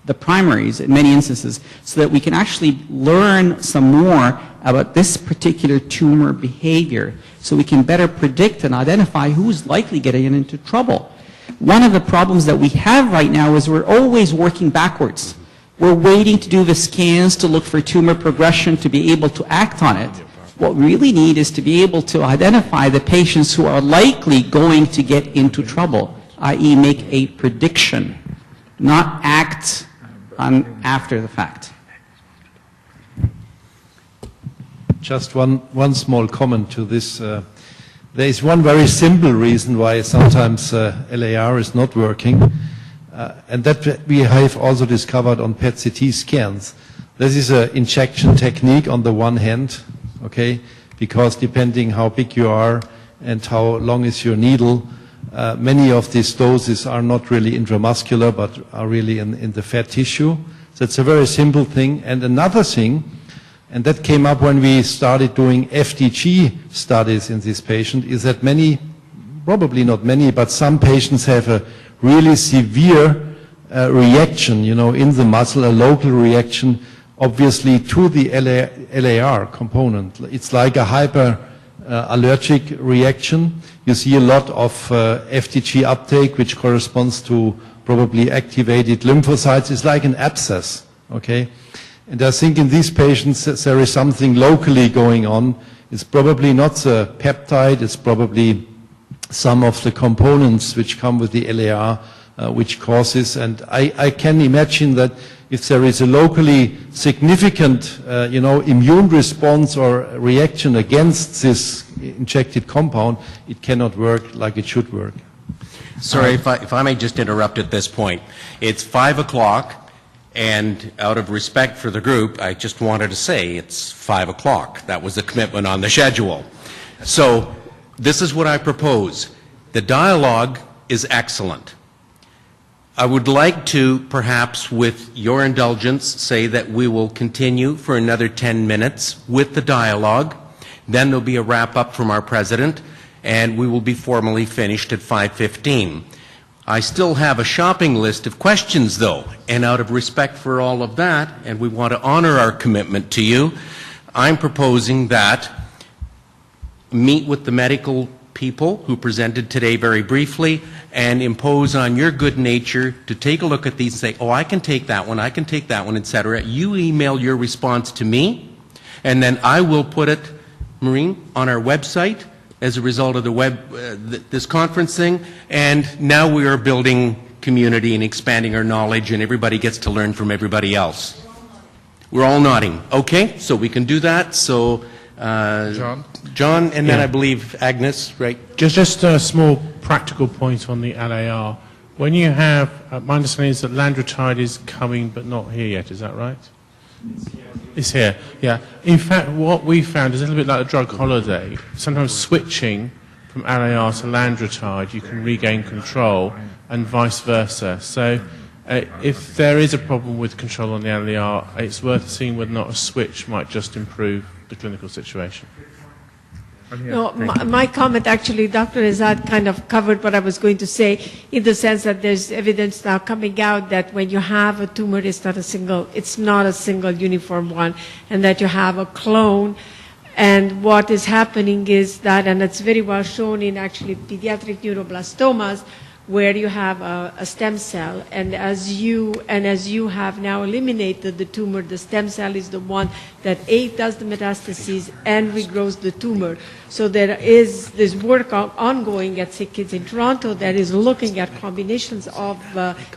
the primaries in many instances so that we can actually learn some more about this particular tumor behavior so we can better predict and identify who's likely getting into trouble. One of the problems that we have right now is we're always working backwards. We're waiting to do the scans to look for tumor progression to be able to act on it. What we really need is to be able to identify the patients who are likely going to get into trouble, i.e. make a prediction, not act on after the fact. Just one small comment to this. There is one very simple reason why sometimes LAR is not working, and that we have also discovered on PET-CT scans. This is an injection technique on the one hand, okay, because depending how big you are and how long is your needle, many of these doses are not really intramuscular but are really in the fat tissue. So it's a very simple thing. And another thing, and that came up when we started doing FDG studies in this patient, is that many, probably not many, but some patients have a really severe reaction, in the muscle, a local reaction, obviously to the LAR component. It's like a hyper-allergic reaction. You see a lot of FDG uptake, which corresponds to probably activated lymphocytes. It's like an abscess, okay? And I think in these patients there is something locally going on. It's probably not the peptide, it's probably some of the components which come with the LAR which causes, and I can imagine that if there is a locally significant, immune response or reaction against this injected compound, it cannot work like it should work. Sorry, if I may just interrupt at this point. It's 5 o'clock, and out of respect for the group, I just wanted to say it's 5 o'clock. That was the commitment on the schedule. So this is what I propose. The dialogue is excellent. I would like to, perhaps with your indulgence, say that we will continue for another 10 minutes with the dialogue. Then there'll be a wrap-up from our president, and we will be formally finished at 5:15. I still have a shopping list of questions, though, and out of respect for all of that, and we want to honor our commitment to you, I'm proposing that meet with the medical people who presented today very briefly and impose on your good nature to take a look at these and say, oh, I can take that one, etc. You email your response to me, and then I will put it, Maureen, on our website as a result of this conferencing, and now we are building community and expanding our knowledge, and everybody gets to learn from everybody else. We're all nodding. Okay, so we can do that. So, John, and then I believe Agnes, right? Just a small practical point on the LAR. When you have, my understanding is that Landratide is coming but not here yet, is that right? It's here, yeah. In fact, what we found is a little bit like a drug holiday. Sometimes switching from LAR to Landratide, you can regain control, and vice versa. So if there is a problem with control on the LAR, it's worth seeing whether or not a switch might just improve the clinical situation. No, my comment actually, Dr. Azad kind of covered what I was going to say, in the sense that there's evidence now coming out that when you have a tumor, it's not a single uniform one, and that you have a clone. And what is happening is that, and it's very well shown in actually pediatric neuroblastomas, where you have a stem cell, and as you have now eliminated the tumor, the stem cell is the one that does the metastases and regrows the tumor. So there is this work ongoing at Sick Kids in Toronto that is looking at combinations of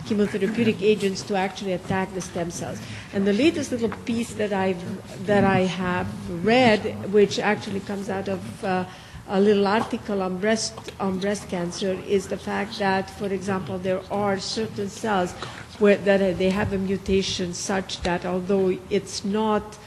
chemotherapeutic agents to actually attack the stem cells. And the latest little piece that I have read, which actually comes out of a little article on breast cancer, is the fact that, for example, there are certain cells where they have a mutation such that although it's not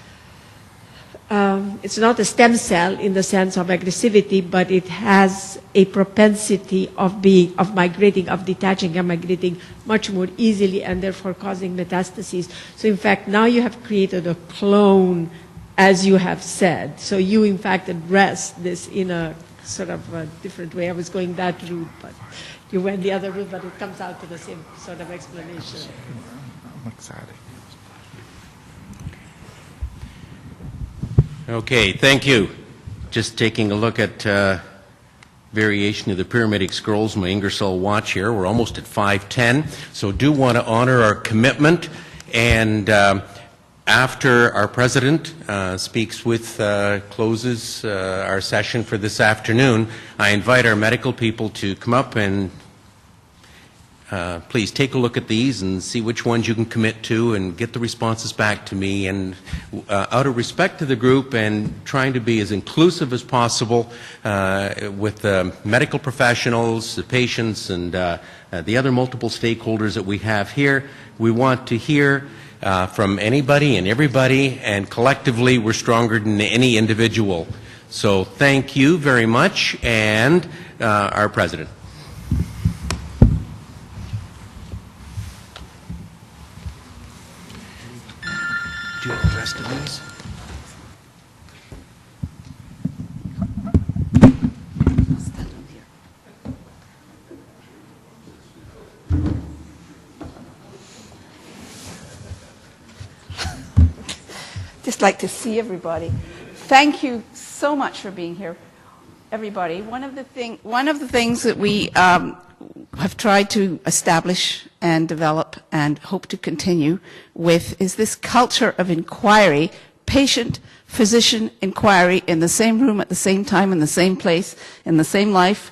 a stem cell in the sense of aggressivity, but it has a propensity of detaching and migrating much more easily, and therefore causing metastases. So in fact, now you have created a clone, as you have said. So you, in fact, address this in a sort of a different way. I was going that route, but you went the other route, but it comes out to the same sort of explanation. I'm excited. Okay, thank you. Just taking a look at variation of the pyramidal scrolls, my Ingersoll watch here. We're almost at 5:10, so do want to honor our commitment, and after our president closes our session for this afternoon, I invite our medical people to come up and please take a look at these and see which ones you can commit to and get the responses back to me. And out of respect to the group and trying to be as inclusive as possible with the medical professionals, the patients, and the other multiple stakeholders that we have here, we want to hear from anybody and everybody, and collectively we're stronger than any individual. So thank you very much, and our president. Do you have the rest of these? Just like to see everybody. Thank you so much for being here, everybody. One of the things that we have tried to establish and develop and hope to continue with is this culture of inquiry, patient-physician inquiry in the same room at the same time, in the same place, in the same life,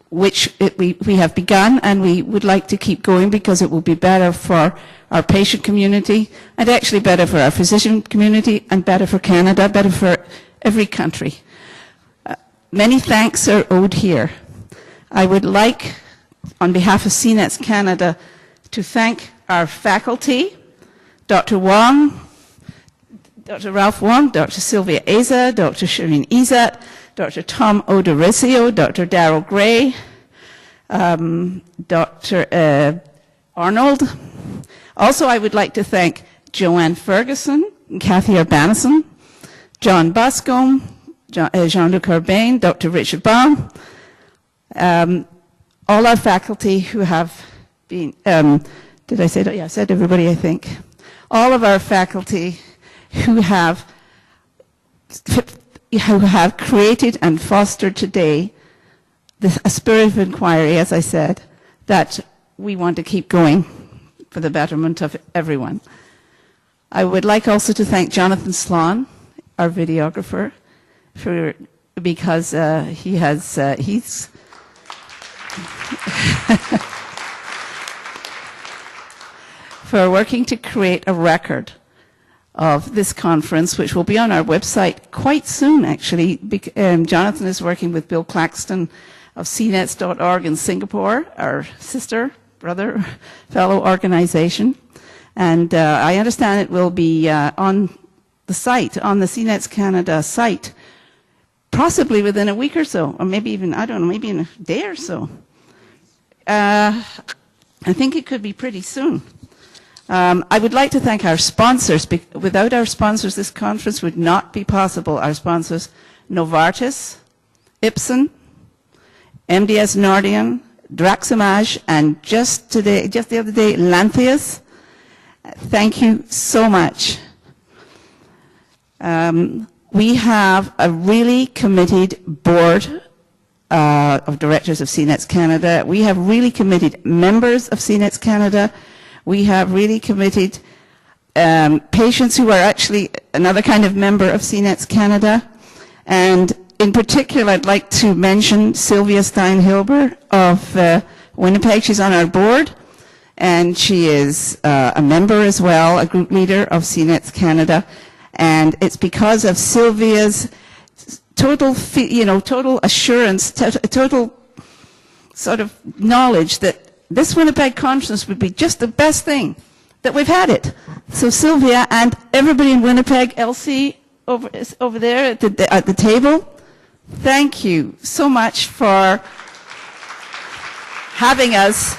which we have begun, and we would like to keep going because it will be better for our patient community, and actually better for our physician community, and better for Canada, better for every country. Many thanks are owed here. I would like, on behalf of CNETS Canada, to thank our faculty, Dr. Wong, Dr. Ralph Wong, Dr. Sylvia Eza, Dr. Shireen Izat, Dr. Tom Odorizio, Dr. Darrell Gray, Dr. Arnold. Also, I would like to thank Joanne Ferguson, Kathy Urbanison, John Buscombe, Jean-Luc Urbain, Dr. Richard Baum, all our faculty who have been, did I say that? Yeah, I said everybody, I think. All of our faculty who have, who have created and fostered today a spirit of inquiry, as I said, that we want to keep going for the betterment of everyone. I would like also to thank Jonathan Sloan, our videographer, because he's for working to create a record of this conference, which will be on our website quite soon, actually. Jonathan is working with Bill Claxton of cnets.org in Singapore, our sister, brother, fellow organization. And I understand it will be on the site, on the CNETS Canada site, possibly within a week or so, or maybe even, I don't know, maybe in a day or so. I think it could be pretty soon. I would like to thank our sponsors. Without our sponsors, this conference would not be possible. Our sponsors, Novartis, Ipsen, MDS Nordion, Draximage, and just the other day, Lantheus. Thank you so much. We have a really committed board of directors of CNETS Canada. We have really committed members of CNETS Canada. We have really committed patients who are actually another kind of member of CNETS Canada. And in particular, I'd like to mention Sylvia Stein-Hilber of Winnipeg. She's on our board, and she is a member as well, a group leader of CNETS Canada. And it's because of Sylvia's total assurance, total sort of knowledge that this Winnipeg conference would be just the best thing that we've had it. So Sylvia and everybody in Winnipeg, Elsie over there at the table, thank you so much for having us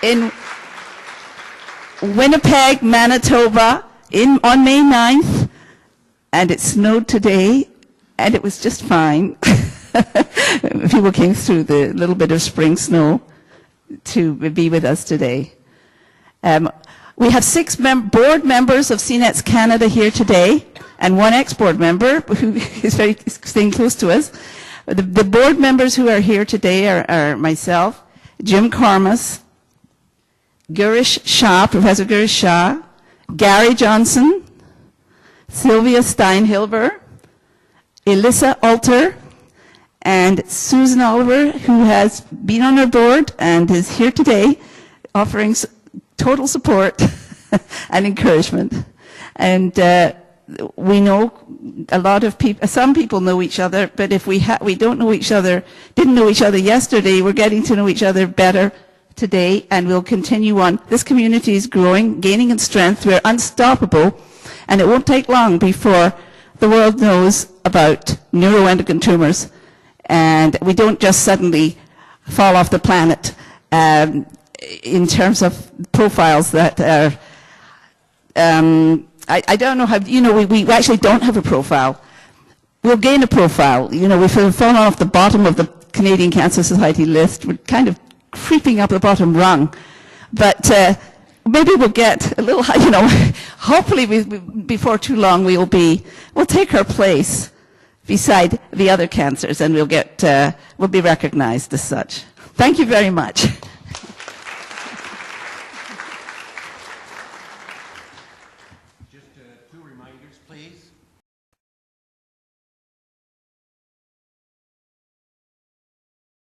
in Winnipeg, Manitoba on May 9th. And it snowed today, and it was just fine. People came through the little bit of spring snow to be with us today. We have 6 board members of CNETS Canada here today, and 1 ex-board member who is staying close to us. The board members who are here today are myself, Jim Cormus, Gurish Shah, Professor Gurish Shah, Gary Johnson, Sylvia Stein-Hilber, Elissa Alter, and Susan Oliver, who has been on our board and is here today offering total support and encouragement. And we know a lot of people, some people know each other, but if we don't know each other, didn't know each other yesterday, we're getting to know each other better today, and we'll continue on. This community is growing, gaining in strength. We're unstoppable. And it won't take long before the world knows about neuroendocrine tumors, and we don't just suddenly fall off the planet in terms of profiles that are, I don't know how, we actually don't have a profile. We'll gain a profile. We've fallen off the bottom of the Canadian Cancer Society list. We're kind of creeping up the bottom rung. But maybe we'll get a little, hopefully before too long we'll take our place beside the other cancers, and we'll be recognized as such. Thank you very much. Just 2 reminders, please.